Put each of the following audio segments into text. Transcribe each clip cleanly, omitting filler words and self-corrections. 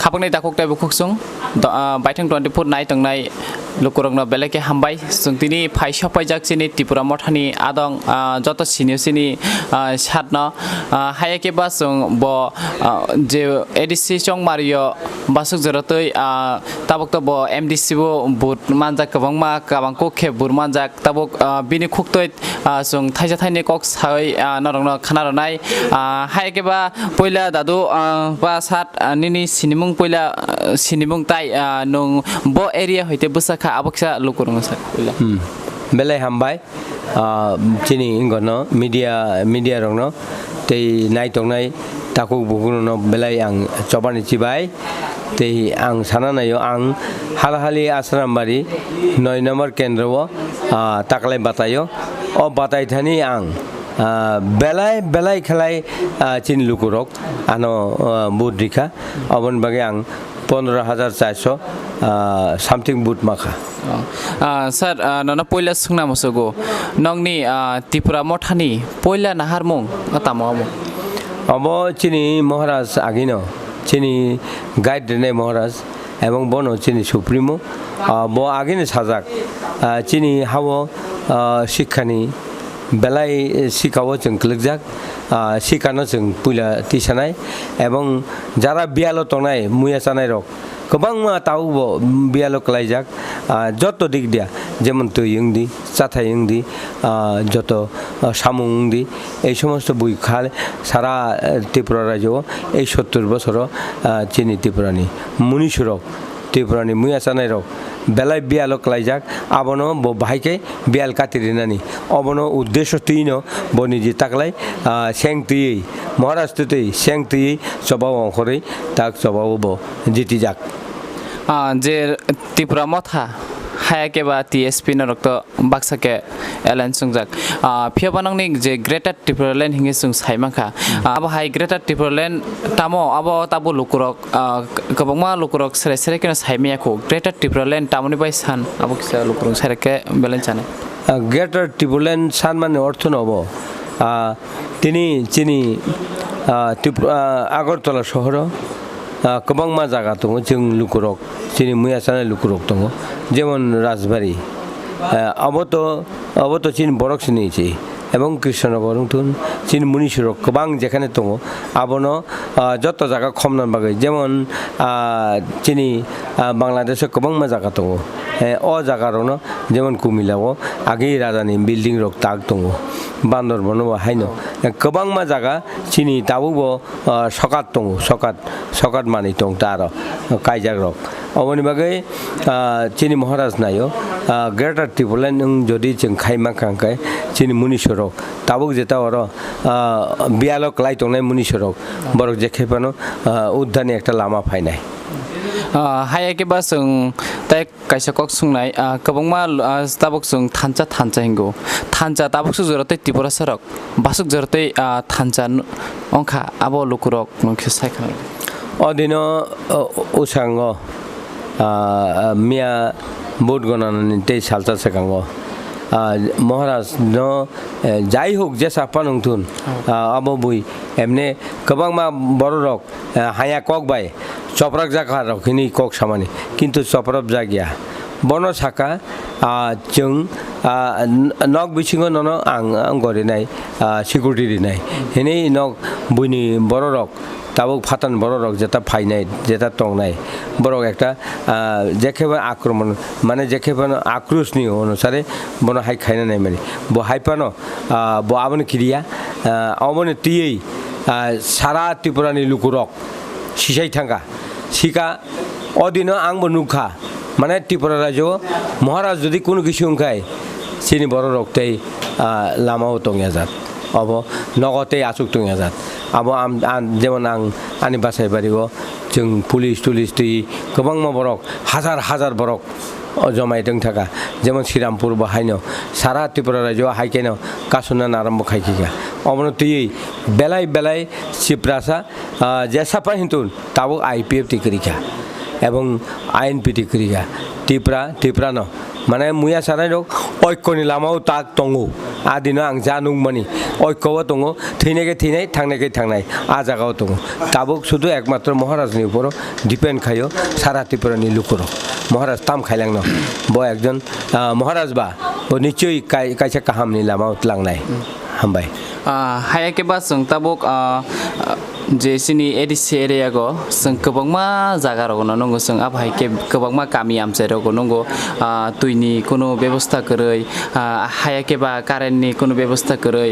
खापंनाय दाखकटाय बुखुकसुं बायथां 24 नाय तंनाय लुकुरंनो बेलेके हामबाय जों तिनि फाइसा पाइजाक सिनि त्रिपुरा मथानि आदं जत सिनि सिनि सातन हायाके बास जों ब जे एडिसि सं मारियो बासुक जरतै ताबक ब एमडिसि बो बुट मानजा कबांमा काबांको खे बुर मानजा ताबक बिनि खुक्तै जों थाइजा थाइनि कक साय नरंनो खानारनाय हायाके बा पहिला दादु बा सात निनि सिनिमुं पहिला सिनिमुं ताइ नं ब एरिया हयते बसाखा आबकसा लुकुरंनो सा पहिला बेलाय हामबाय चिनि इंगनो मीडिया रंनो तै नाय तंनाय ताकु बुगुनो बेलाय आं चबानि चिबाय तै आं साना नायो आं हालहालि आश्रामबारी 9 नम्बर केन्द्रव ताकलाय बातायो ओ बाताय थानि आं बेलाय खेलाय चिन लुकुरक आनो बुद्रिखा अबन बागे आं 15,400 सामथिं बुट माखा सर नना पहिला सुंना मसगो नंनि त्रिपुरा मथानि पहिला नाहारमुं तामामु अब चिनि महाराज आगिनो चिनि गाइड देने महाराज एवं बनो चिनि सुप्रीमो ब आगिनो साजाक चिनि हावो शिक्षानि बेलाय सिखावो जों क्लिकजाक सिखानो जों पुला तिसानाय एवं जारा बियालो तंनाय मुया सानाय रक गोबां मा तावबो बियालो क्लाइजाक जत दिग दिया जेमन तयंदी चाथायंदी जत सामुंदी এই সমস্ত বই খাল সারা ত্রিপুরা রাজ্য এই 70 বছর চিনি ত্রিপুরানি মুনিসুরক ত্রিপুরানি মুয়া সানাय रक बेलाय बियालो क्लाइजाक आबनो ब भाइके बियाल कातिरिनानि अबनो उद्देश्य तीनो बनिजि ताकलाय सेंगति महाराज तुतै सेंगति सबाव अंखरै ताक सबाव ब जितिजाक जे त्रिपुरा मथा हायाके बा टीएसपी न रक्त बाक्साके एलायन्स संजाक फियाबानंनि जे ग्रेटर त्रिपुरा लैंड हिंगे जों साइमाखा अब हाय ग्रेटर त्रिपुरा लैंड तामो अब ताबो लुकुरक गोबांमा लुकुरक सेरे सेरे केन साइमियाखौ ग्रेटर त्रिपुरा लैंड तामनि बाय सान अब किसा लुकुरक सेरेके बेलेन्स जाने ग्रेटर त्रिपुरा लैंड सान माने अर्थ नबो तिनि चिनि त्रिपुरा आगरतला शहर गोबांमा जागा दङ जों लुकुरक चिनि मुया सानाय लुकुरक दङ जेमन राजबारी अब तो चिन बरक सिनिछि এবং কৃষ্ণনগরতুন চিন মুনিসুরক গোবাং যেখানে দङ আবনো যত জায়গা খমনান বাগै যেমন চিনি বাংলাদেশে গোবাं मा জায়গা দङ অ জায়গারনো যেমন কুমিল্লাও আগে রাজানি বিল্ডিং রক তাক দङ বান্দরবনও হাইনো गोबां मा জায়গা চিনি তাবুবো সকাত দङ সকাত মানি দङ তার কাইজাক রক अबनि बागै चिनि महाराज नायो ग्रेटर त्रिपुरा नों जदि जों खाइमा खांखाय चिनि मुनिसुरक ताबुक जेता अर बियालक लाइ तंनाय मुनिसुरक बरक जेखेबानो उद्धानि एकटा लामा फायनाय हायाके बा जों ताय काइसाकक सुंनाय गोबांमा ताबुक जों थानचा हिंगो थानचा ताबुक सु जरते त्रिपुरा सरक बासुक जरते थानचा अंखा आबो लुकुरक नंखे सायखा अदिनो उसांग मिया बोट गनानि ते सालचा सेकांगो महाराज न जाय होक जे सापा नंथुन अब बुइ एमने गोबां मा बर रक हाया कक बाय चपराक जाखा रखिनि कक सामानि किन्तु चपराब जागिया बन साका जों नक बिसिङो नन आं गरिनाय सिकिउरिटि दिनाय हेनै नक बुइनि बर रक ताबुक फातान बर रक जेता फाइनाय जेता तंनाय बरक एकटा जेखेबा आक्रमण माने जेखेबा आक्रोशनि अनुसारे बन हाइ खाइना नाय माने ब हाइपानो ब आबन क्रिया अबन तियै सारा त्रिपुरानि लुकुरक सिसाइ थांगा सिका अदिनो आंबो नुखा माने त्रिपुरा राज्य महाराज जदि कोनो किछु उंखाय सिनि बर रक्तै लामाव तंया जात अब नगते आसुक तंया जात अब जेमन आं आंनि बासायबारियाव जों पुलिस दै गोबां मा बरक हाजार बरक जमायदों थाका जेमन श्रीरामपुर बाहायनो सारा त्रिपुरा राज्य हाइकेनो कासुना नाराम्ब खाइखिगा अबनो तियै बेलाय सिप्रासा जेसापा हिन्तुन ताबो आईपीएफ तिकरिखा এবং আইন পিটি করিয়া ত্রিপুরা ন মানে মুয়া সারাই রক ঐক্যनि लामाव ताक दङो आदिनो आं जानुंमानि ঐক্যও दङ थैनाय थांनाय आ जागाव दङ ताबुक शुधु एकमात्र महाराजनि उपरो डिपेन्ड खायो सारा त्रिपुरानि लुकुरो महाराज ताम खाइलांनो ब एकजन महाराज बा निश्चय कायसे काहामनि लामाव लांनाय हामबाय हायाके बा जों ताबुक जे सिनि एडिसि एरिया गो जों गोबांमा जागा रगनो नंगो जों आबहायके गोबांमा गामि आमसे रगो नंगो तुइनि कोनो व्यवस्था करै हायाके बा कारेन्टनि कोनो व्यवस्था करै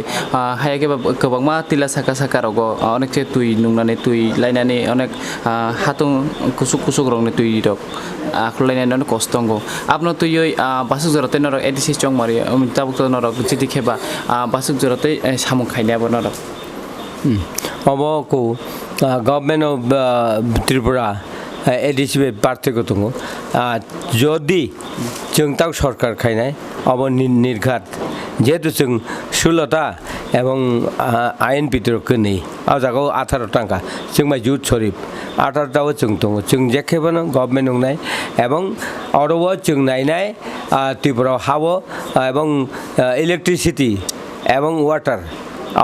हायाके बा गोबांमा तिला साका रगो अनेक तुइ नुंनानै तुइ लायनानै अनेक हातुं कुसुक रंनि तुइ रग आखलायनानै अनेक कष्ट दंगो आपनो तुयै बासुक जरते नरक एडिसि चंग मारि ताबुक नरक जिति खेबा बासुक जरते सामु खाइनाबो नरक अब को गभर्नमेंट ऑफ त्रिपुरा एडिसि पार्थक्य दङ जदि जों ताव सरकार खायनाय अब निर्घात जेहेतु जों 16टा এবং আইন বিতরক নেই আর জায়গাও 18 টাকা जों माय जुट शरीफ 18টাও जों दङ जों जेखेबानो गभर्नमेंट नंनाय এবং अरब जों नायनाय त्रिपुरा हावो এবং इलेक्ट्रिसिटी এবং वाटार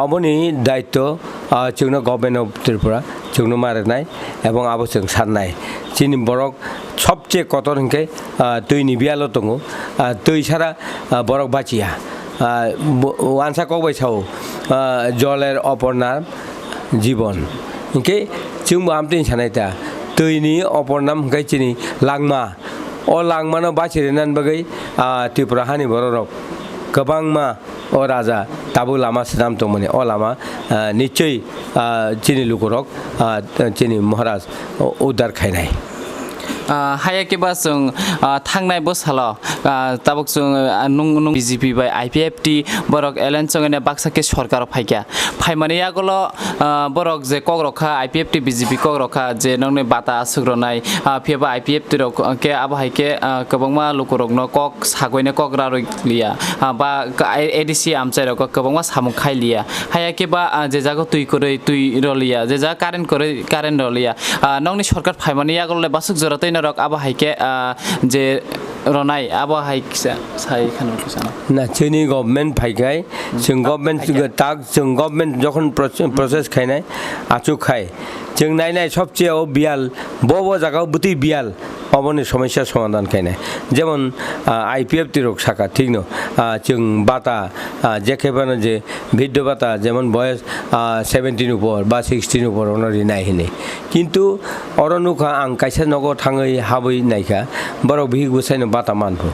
आबनि दायित्व जोंनो गभर्नमेंट ऑफ त्रिपुरा जोंनो मारनाय এবং आबो जों साननाय जोंनि बरक सबसे कतर हंके दैनि बियाल दङ दै सारा बरक बाचिया वानसा कबाय साव जलेर अपरनाम जीवन इनके जों आमतिन सानायता दैनि अपरनाम हंके जोंनि लांमा अ लांमानो बाचिरेनान बगै त्रिपुरा हानि बरक गोबांमा अ राजा ताबु लामा सिदाम दंमोन अ लामा निश्चय चिनि लुकुरक चिनि महाराज उद्धार खायनाय हायाके बा जों थांनाय बोसाल ताबुक जों नुं बीजेपी बाय आईपीएफटी बरक एलायन्स जोंने बाक्साके सरकार फायका फायमाने आगल बरक जे कगरखा आईपीएफटी बीजेपी कगरखा जे नंने बाता सुग्रनाय फेबा आईपीएफटी रक के आबहायके गोबांमा लुकुरकनो कक सागयने कगरा लिया बा एडीसी आमचाय रक गोबांमा सामु खायलिया हायाके बा जे जागो तुइ रलिया जे जा कारेन्ट रलिया नंनि सरकार फायमाने आगल बासुक जरतै नरक आबहायके जे रनाय आबहायसा साय खानखौ साना ना जोंनि गभर्नमेंट फायगाय जों गभर्नमेंट जखन प्रसेस खायनाय आचु खाय जों नायनाय सबसे बियाल बब जागाव बुति बियाल अबनि समस्या समाधान खायनाय जेमन आईपीएफ तिरक साका ठीक न जों बाता जेखेबानो जे भिद्ध बाता जेमन बयस 17 ऊपर बा 16 ऊपर अनरि नायहिने किन्तु अरनुखा आं कायसा नगो थाङै हाबै नायखा बरक बिहिग बसायनो बाता मानफो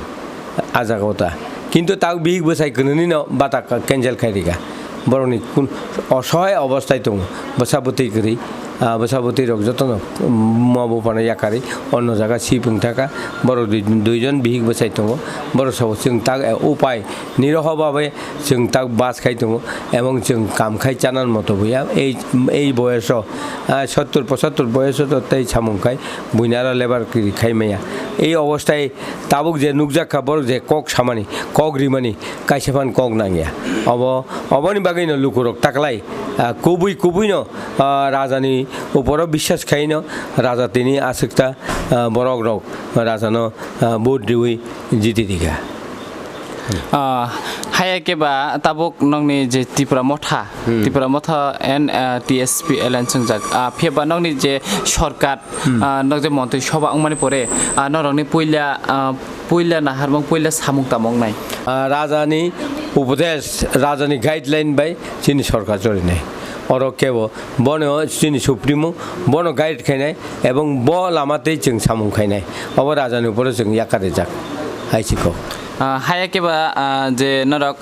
आजागौता किन्तु ताक बिहिग बसाय गननि न बाता केन्सेल खायरिगा बरनि असहाय अवस्थाय दङ बसाबुति गरि बसाबुति रक जतन माबो पाना याकारि अन्न जागा सिपुं थाका बर दुइजन बिहिग बसाय दङ बर सब जों ताक उपाय निरहबाबे जों ताक बास खाय दङ এবং जों काम खाय जानान मतो बया এই বয়স 70 75 বয়স তো তাই সামুং খায় বুইনারা লেবার খাই মায়া এই অবস্থায় তাবুক যে নুকজা খাবার যে কক সামানি কক রিমানি কাইসেফান কক নাঙ্গিয়া অবনি বাগै न लुकुरक ताकलाय कुबुई न राजानि उपरो विश्वास खाइ न राजा तिनी आसक्ता बरक रक राजा न बुट दिउई जिति दिगा हायाके बा ताबुक नंनि जे त्रिपुरा मथा एन टीएसपी एलायन्स जाक फेबा नंनि जे सरकार नग जे मन्त्रि सभा अंमानि परे नरंनि पुइला नाहारमं पुइला सामुक तामंग नाय राजानि उपदेश राजानि गाइडलाइन बाय चिनि सरकार जरिनाय और केव बनो चिनि सुप्रीमो बनो गाइड खायनाय एवं ब लामाते जों सामुं खायनाय अब राजानि उपर जों याकारे जाक हाइसिको हायाके बा जे नरक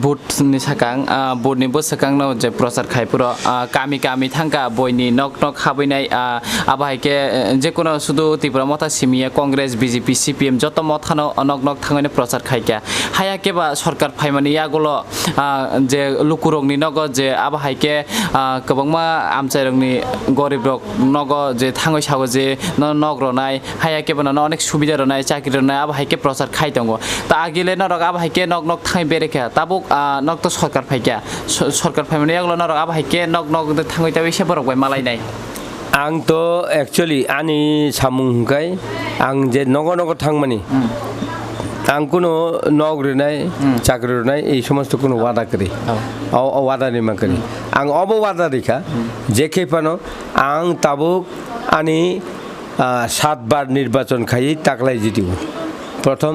बुटनि साकां बुटनि बसाकां न जे प्रचार खायपुर कामी थांका बयनि नक हाबैनाय आबहायके जे कोनो सुदु त्रिपुरा मथा सिमिया कांग्रेस बीजेपी सीपीएम जत मथानो नक थांगैने प्रचार खायका हायाके बा सरकार फायमानि यागलो जे लुकुरंनि नग जे आबहायके गोबांमा आमचायरंनि गरिब रक नग जे थांगै सागो जे नग रनाय हायाके बा अनेक सुबिदा रनाय चाकरि रनाय आबहायके प्रचार खाय दङ ता आगिले नरक आबहायके नक थांगै बेरेखा ताबुक नक तो सरकार फायका सरकार फायमानि यागलो नरक आबहायके नक थांगै ता एसे बरक बाय मालायनाय आं तो एक्चुअली आनी सामुंखाय आं जे नगर नगर थांमानि आं कोनो नग्रोनाय चाकरिनाय এই সমস্ত কোনো ওয়াদা করি ওয়াদা নিমা করি आं अब ওয়াদা রেখা যে খেপানো आं ताबुक आनी 7 বার নির্বাচন খাই তাকলাই জিতিব প্রথম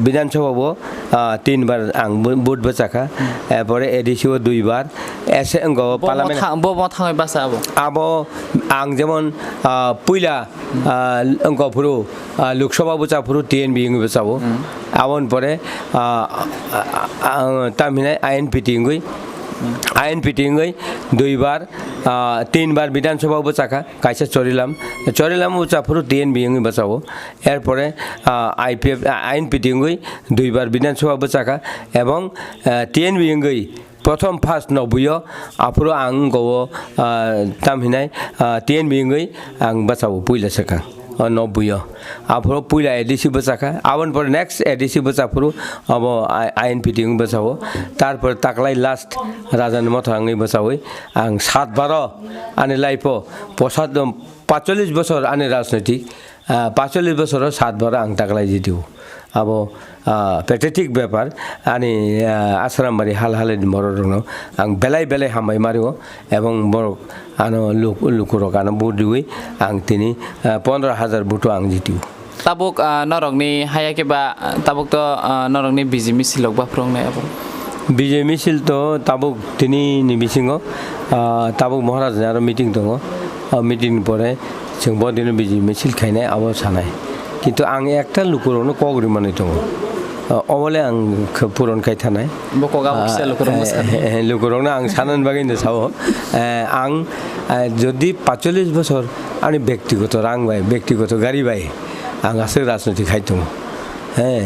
বিধানসভাও 3 বার आं ভোট বচাকা এরপরে এডিসিও 2 বার এসে পার্লামেন্ট বো থাঙै বাসা আবো आं যেমন পুইলা অঙ্কফুরু লোকসভা বচাফুরু টিএনবি বচাবো আবন পরে তামিনাই আইন পিটিংই 2 বার 3 বার বিধানসভা বচাকা কাইসা চরিলাম বচাফুরু টিএনবি বচাবো এরপরে আইপিএফ আইন পিটিংই 2 বার বিধানসভা বচাকা এবং টিএনবি प्रथम फार्स्ट नबुयो आफुरो आं गो तामहिनाय टिएनबि आं बचाबो पुइला सका नबुयो आफुरो पुइला एडिसि बचाका आवन पर नेक्स्ट एडिसि बचाफुरो अब आइन फिटिंग बचाबो तारपर ताकलाई लास्ट राजान मथाङै बचाबै आं 7 बार आनि लाइफो 45 বছর आनि राजनीतिक 45 বছর 7 বার आं ताकलाई जितियो अब पेटेटिक व्यापार आनी आश्रामबारी हालहाली बर'नो आं बेलाय हामबाय मारियो एवं बर' आनो लुकुरक आनो बुट दिउई आं तिनी 15,000 बुटो आं जितियो ताबुक नरकनि हायाके बा ताबुक तो नरकनि बिजि मिसिलक बा फ्रंनाय अब बिजि मिसिल तो ताबुक तिनी निबिसिङो ताबुक महाराज आरो मिटिं दङ मिटिं परे जों बदिनो बिजि मिसिल खायनाय अब सानाय কিন্তু आं একটা লুকুরনো কগরি মানে দङ अबले आं पुरन खाय थानाय बकगा फिसा लुकुरनो आं सानन बागैनो साव आं যদি 45 বছর आंनि ব্যক্তিগত रां बाय ব্যক্তিগত गाड़ी बाय आं आसो राजनीति खायदों হ্যাঁ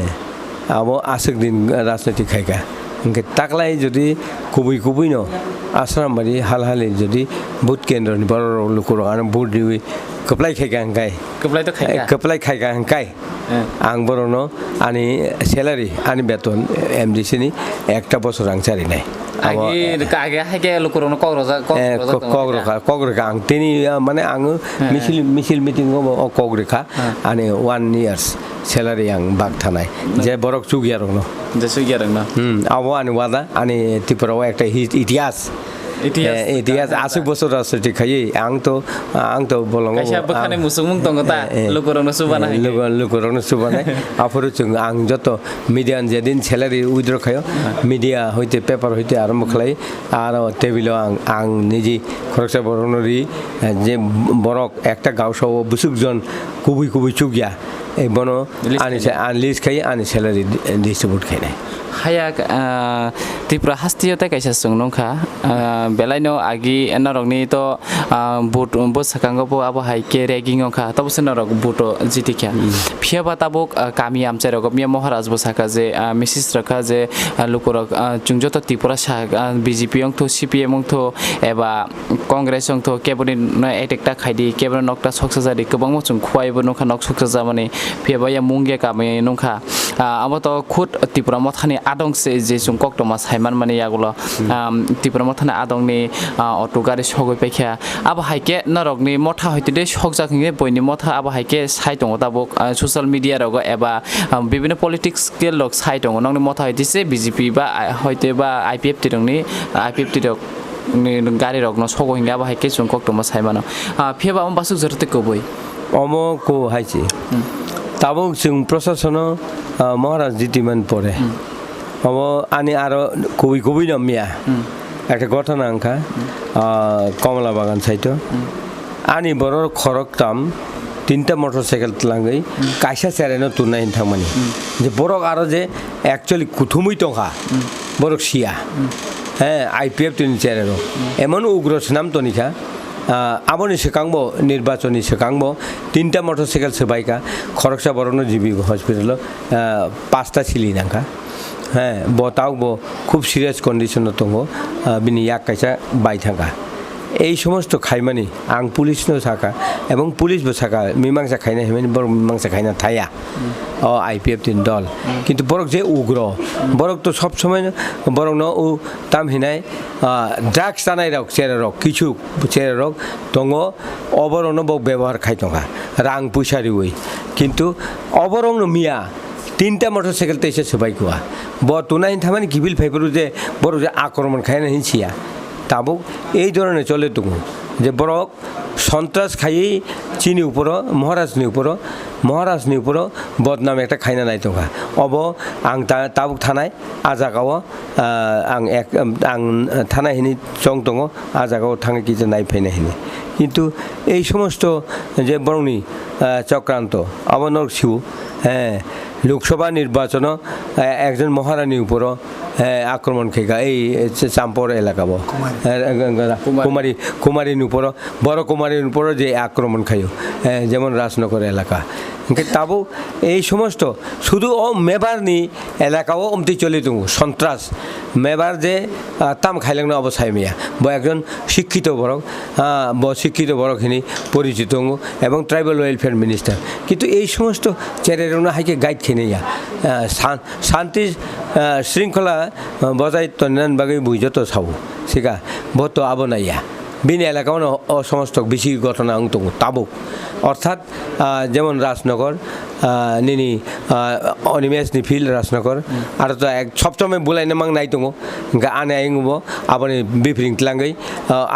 अब आसो दिन राजनीति खायगा ओंके ताकलाय যদি कुबै न आश्रामबारी हालहाली যদি बुट केन्द्रनि बर' लुकुर आरो बुट दिउई कपलाय खायगा हंकाय कपलाय खायगा हंकाय आं बर'नो आनि सेलारि आनि बेतन एमडिसि नि एकटा बছর आं चारिनाय आगे हागे लुकुरनो कग्रखा आं तिनि माने आं मिसिल मिटिं कग्रखा आनि 1 years सेलारि आं बाग थानाय जे बरक चुगियारनो अब आनि वादा आनि त्रिपुराव एकटा इतिहास 80 বছর राजनीति खायै आं तो बोलंगो कायसा बखाने मुसुमुं दंगता लुकुरनो सुबानाय आफुरु जों आं जत मिडिया जेदिन सेलारि उइद्र खायो मिडिया हयते पेपार हयते आरम्भ खालाय आरो टेबिलाव आं निजि खरकसा बरनरि जे बरक एकटा गावसाव बुसुकजन कुबै चुगिया ए बनो आनि लिस्ट खायो आनि सेलारि डिस्ट्रिब्युट खायनाय हाया त्रिपुरा हास्तियता कायसा संनोखा बेलायनो आगि नरकनि तो बुट साकांगबो आबो हाइके रेगिंगखा तबसे नरक बुट जितिखा फियाबा ताबुक कामी आमचारक मिया महाराज बसाका जे मिसिस रखा जे लुकुरक चुंजत त्रिपुरा सा बीजेपी अंग तो सीपीएम अंग तो एबा कांग्रेस अंग तो केबनि एटेक्टा खायदि केबन नकटा सक्सेस जादि गोबां मचुं खुवायबो नखा नक सक्सेस जामाने फियाबा या मुंगे कामे नखा आबो तो खुद त्रिपुरा मथानि आदं से जे सुं कक्टमा साइमान माने यागुलो त्रिपुरा मथानि आदंनि अटो गारि सगै पैखा अब हाइके नरकनि मथा हयते सक जाखिने बयनि मथा अब हाइके साइट दङ ताबुक सोशल मिडिया रग एबा विभिन्न पलिटिक्स के लोक साइट दङ नंनि मथा हयते बीजेपी बा हयते बा आईपीएफ तिरंनि आईपीएफ तिरक गारि रगनो सगो हिंगा अब हाइके सुं कक्टमा साइमानो फेबा बासु जरते कबय अमो को हाइचे ताबुक जों प्रशासन महाराज जितिमान परे अब आनि आरो कुबै न मिया একটা ঘটনা আঙ্কা কমলা বাগান সাইটো आनि बर खरक ताम 3টা मोटरसाइकेल लांगै कायसा सेरेनो तुनाय थांमानि जे बरक आरो जे एक्चुअली कुथुमै टंका बरक सिया आईपीएफ तिन सेरेनो एमन उग्र नाम तनिखा आबनि सेकांबो निर्वाचननि सेकांबो 3টা मोटरसाइकेल सोबायका खरकसा बरनो जीबी हॉस्पिटल 5টা सिलि नांका बताओ खूब सीरियस कंडीशन दङ बिनि याक कायसा बाय थांगा এই সমস্ত খাইমানি আং পুলিশनो সাকা এবং পুলিশबो সাকা মীমাংসা খাইনা হেমানি বড় মীমাংসা খাইনা থায়া ও আইপিএফ তিন দল কিন্তু বরক যে উগ্র বরক তো সব সময় বরক ন ও তাম হিনাই ড্রাগস জানাই রক চেরা রক কিছু চেরা রক দङ অবরণ বক ব্যবহার খাইতঙ্গা রাং পুইসারি ওই কিন্তু অবরণ মিয়া 3টা মোটরসাইকেল তেইছে সবাই কুয়া ব তুনাই থামানি কিবিল ফাইবরু যে বড় যে আক্রমণ খাইনা হিনছিয়া তাবো এই ধরনের চলে তুমি যে বরক সন্ত্রাস খাইয়ে চিনি উপর মহারাজনি উপর বদনাম একটা খাইনা নাই তোকা অব আং তাবুক থানায় আজাগাও আং থানায় হিনি চং দङ আজাগাও থাঙে কি যে নাই ফাইনা হিনি কিন্তু এই সমস্ত যে বরংনি চক্রান্ত অবনর শিউ হ্যাঁ লোকসভা নির্বাচন একজন মহারানীর উপর আক্রমণ খেগা এই চাম্পর এলাকাব কুমারীর উপর বড় কুমারীর উপর যে আক্রমণ খাইও যেমন রাজনগর এলাকা তাবো এই সমস্ত শুধু ও মেবারনি এলাকাও অমতি চলে তুমি সন্ত্রাস মেবার যে তাম খাইলাং অবস্থায় মিয়া ব একজন শিক্ষিত বড়খিনি পরিচিত এবং ট্রাইবাল ওয়েলফেয়ার মিনিস্টার কিন্তু এই সমস্ত চেরের হাইকে গাইড খেনিয়া শান্তি শৃঙ্খলা বজায় তন্যান বাগে বুঝতো সাবো শিকা ভত আবনাইয়া বিন এলাকাও সমস্ত বেশি ঘটনা অংতং তাবুক অর্থাৎ যেমন রাজনগর নিনি অনিমেষ নিফিল রাজনগর আর তো এক সবসময় বলাই নামাং নাই দङ আনে আইব আবার বিফরিং তলাঙ্গই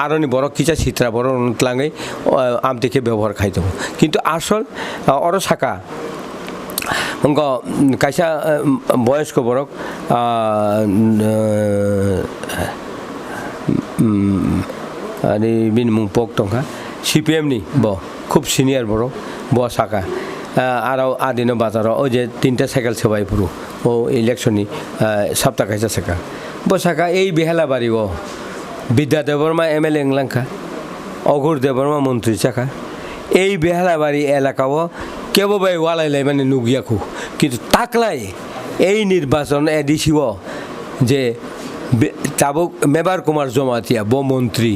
আরনি বড় কিচা চিত্রা বড় তলাঙ্গই আমতিকে ব্যবহার খাই দङ কিন্তু আসল অর শাখা অঙ্ক কাইসা বয়স্ক বরক आणि बिन मुं पक दंखा सिपिएमनि ब खूब सिनियर बर ब साका आरो आदिनो बाजाराव ओ जे 3टा साइकेल सोबाय पुरु ओ इलेक्शननि सप्ताह खायसा साका ब साका এই बेहालाबारि व বিদ্যা দেববর্মা এমএলএ এংলাঙ্কা অঘুর দেববর্মা মন্ত্রী চাকা এই বেহালাবাড়ি এলাকাও কেবল বাই ওয়ালাইলাই মানে নুগিয়াখু কিন্তু তাকলাই এই নির্বাচন এডিসিব যে চাবুক মেবার কুমার জমাতিয়া ব মন্ত্রী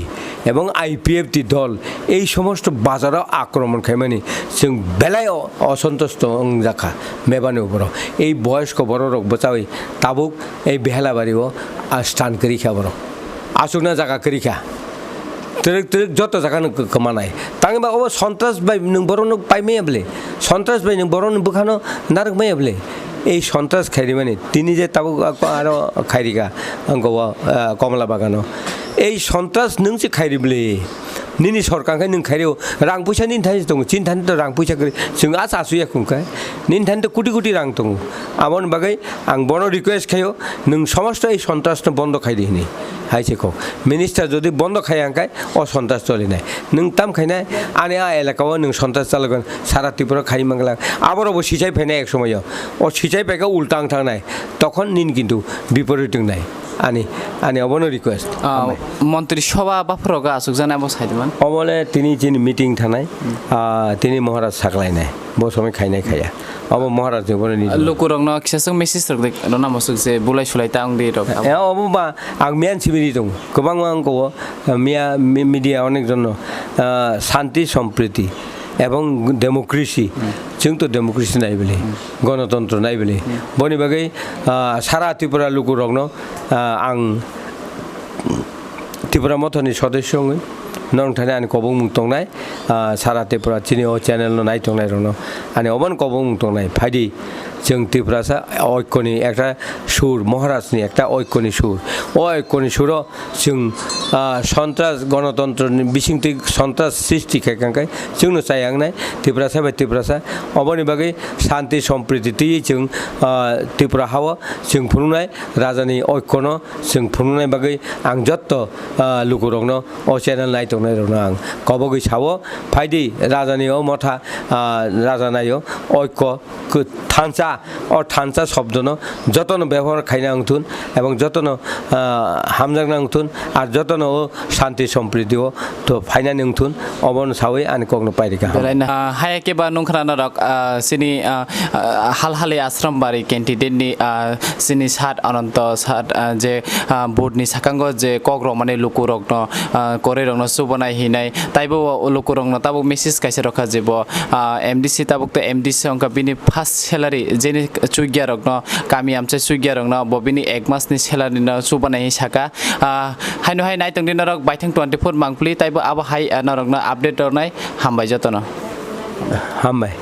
এবং আইপিএফটি দল এই সমস্ত বাজারও আক্রমণ খাই মানে जों বেলায় অসন্তুষ্ট জাখা মেবানি উপর এই বয়স্ক বড় রোগ বচাই তাবুক এই বেহালাবাড়িও স্থান করিখা বড় আসুক না জায়গা করিখা তেরেক যত জায়গা কমানায় তাঙ্গে বা সন্ত্রাস বাই নং বড় পাইমেয়া বলে সন্ত্রাস বাই নং বড় বুখানো নারক মাইয়া বলে এই সন্ত্রাস খাইরি মানে তিনি যে তাবো আরো খাইরিকা কমলা বাগানো এই সন্ত্রাস নংসে খাইরি বলে নিনি সরকারখাই নং খাইরেও রাং পয়সা নিন থানি দङ চিন থানি তো রাং পয়সা করে जों আস আসুয়া খুंखाय নিন থানি তো কোটি কোটি রাং দङ আমন বাগै आं বড় রিকোয়েস্ট খাইও নং সমস্ত এই সন্ত্রাসটা বন্ধ খাই দিনি হাইছে কক মিনিস্টার যদি বন্ধ খাই আঙ্কায় ও সন্ত্রাস চলে নাই নং তাম খাইনাय আনে এলাকাও নং সন্ত্রাস চালাগोन সারা ত্রিপুরা খাই মাংলা আবার অব সিচাই ফেনায় এক সময় ও সিচাই পেকা উল্টা আং থাংনাय তখন নিন কিন্তু বিপরীত নাই আনি অবনো রিকোয়েস্ট মন্ত্রী সভা বাফরগা আসুক জানা বসাইদমান অমলে তিনি যিনি মিটিং থানায় তিনি মহারাজ সাকলাইনাय ব সময় খাইনাय খায়া अब महाराज जोंबोनो नि लोकुरंनो खिसासों मेसेज रक रना मसुक जे बुलाय सुलाय ता आं दे रक अब बा आं मियान सिबिरि दं गोबां आंखौ मिया मिडिया अनेक जन शान्ति सम्प्रीति এবং ডেমোক্রেসি जों तो डेमोक्रेसी নাই বলে গণতন্ত্র নাই বলে বনি বাগै সারা ত্রিপুরা লোকুরংনো आं ত্রিপুরা মথনি সদস্য नों थाने आनी कबुं मुंतंनाय सारा त्रिपुरा चिनि ओ चैनल नो नाय तंनाय रनो आनी अबन कबुं मुंतंनाय फाइदि जों त्रिपुरासा ऐक्यनि एकटा सुर महाराजनि एकटा ऐक्यनि सुर ओ ऐक्यनि सुर जों सन्त्रास गणतन्त्रनि बिसिंथि सन्त्रास सृष्टि खायखांखाय जोंनो चायांनाय त्रिपुरासा बाय त्रिपुरासा अबनि बागै शान्ति सम्प्रीति ति जों त्रिपुरा हाव जों फुनुनाय राजानि ऐक्यनो जों फुनुनाय बागै आं जत्त लुकुरंनो ओ चैनल नाय तंनाय रनो आं कबगै सावो फाइदि राजानि ओ मथा राजा नायो ऐक्य थानसा ও ঠানসা শব্দনো যতনো ব্যবহার খাইনা আংথুন এবং যতনো হামজাগনা আংথুন আর যতনো শান্তি সম্প্রীতিও তো ফাইনানি আংথুন অবন সাউই আনি কগনো পাইরিকা হায়া কেবা নংখানা রক সিনি হালহালি আশ্রমবাড়ি ক্যান্ডিডেটনি সিনি সাত অনন্ত সাত যে বোর্ডনি সাকাঙ্গ যে কগ্র মানে লুকুরগ্ন করে রগ্ন সুবনাই হিনাই তাইবো লুকুরগ্ন তাবো মেসেজ কাইছে রখা যেব এমডিসি তাবুক তো এমডিসি অঙ্কা বিনি ফার্স্ট স্যালারি যেনি চুইগিয়া রগ্ন কামি আমছে চুইগিয়া রগ্ন ববিনি এক মাসনি স্যালারি ন সুবনাই সাকা হাইনো হাই নাইতং দিন রক বাইথং 24 মাংপ্লি তাইবো আবো হাই নরগ্ন আপডেট রনাই হামবাই যতন হামবাই